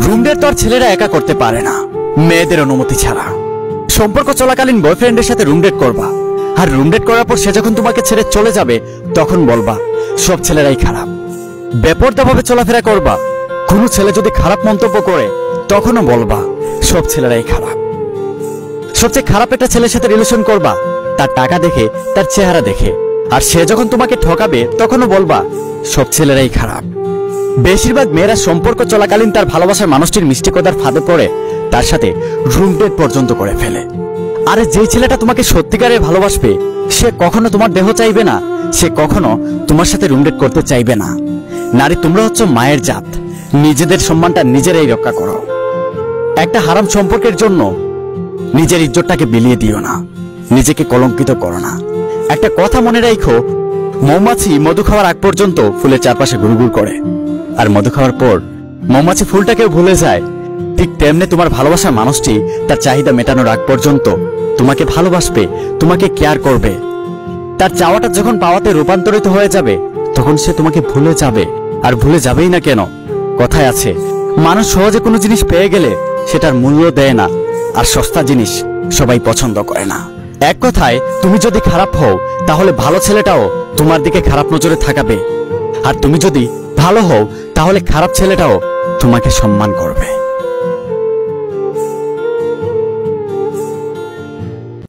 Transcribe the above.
Room date তো আর ছেলেরা একা করতে পারে না, মেয়েদের অনুমতি ছাড়া। সম্পর্ক চলাকালীন বয়ফ্রেন্ডের সাথে রুম ডেট করবা, আর রুম ডেট করার পর সে যখন তোমাকে ছেড়ে চলে যাবে তখন বলবা সব ছেলেরাই খারাপ। বেপরদাভাবে চলাফেরা করবা, কোনো ছেলে যদি খারাপ মন্তব্য করে তখনও বলবা সব ছেলেরাই খারাপ। সবচেয়ে খারাপ একটা ছেলের সাথে রিলেশন করবা তার টাকা দেখে, তার চেহারা দেখে, আর সে যখন তোমাকে ঠকাবে তখনও বলবা সব ছেলেরাই খারাপ। বেশিরভাগ মেয়েরা সম্পর্ক চলাকালীন তার ভালোবাসার মানুষটির মিষ্টিকতার ফাঁদে পড়ে তার সাথে রুম ডেট পর্যন্ত করে ফেলে। আরে যেই ছেলেটা তোমাকে সত্যিকারে ভালোবাসবে সে কখনো তোমার দেহ চাইবে না, সে কখনো তোমার সাথে রুম ডেট করতে চাইবে না। নারী, তোমরা হচ্ছে মায়ের জাত, নিজেদের সম্মানটা নিজেরাই রক্ষা করো। একটা হারাম সম্পর্কের জন্য নিজের ইজ্জতটাকে বিলিয়ে দিও না, নিজেকে কলঙ্কিত করো না। একটা কথা মনে রাখো, মৌমাছি মধু খাওয়ার আগ পর্যন্ত ফুলের চারপাশে ঘুরঘুর করে, আর মধু খাওয়ার পর মৌমাছি ফুলটাকেও ভুলে যায়। ঠিক তেমনি তোমার ভালোবাসার মানুষটি তার চাহিদা মেটানোর আগ পর্যন্ত তোমাকে ভালোবাসবে, তোমাকে কেয়ার করবে। তার চাওয়াটা যখন পাওয়াতে রূপান্তরিত হয়ে যাবে তখন সে তোমাকে ভুলে যাবে। আর ভুলে যাবেই না কেন? কথায় আছে, মানুষ সহজে কোনো জিনিস পেয়ে গেলে সেটার মূল্য দেয় না, আর সস্তা জিনিস সবাই পছন্দ করে না। এক কথায়, তুমি যদি খারাপ হও তাহলে ভালো ছেলেটাও তোমার দিকে খারাপ নজরে তাকাবে, আর তুমি যদি ভালো হও তাহলে খারাপ ছেলেটাও তোমাকে সম্মান করবে।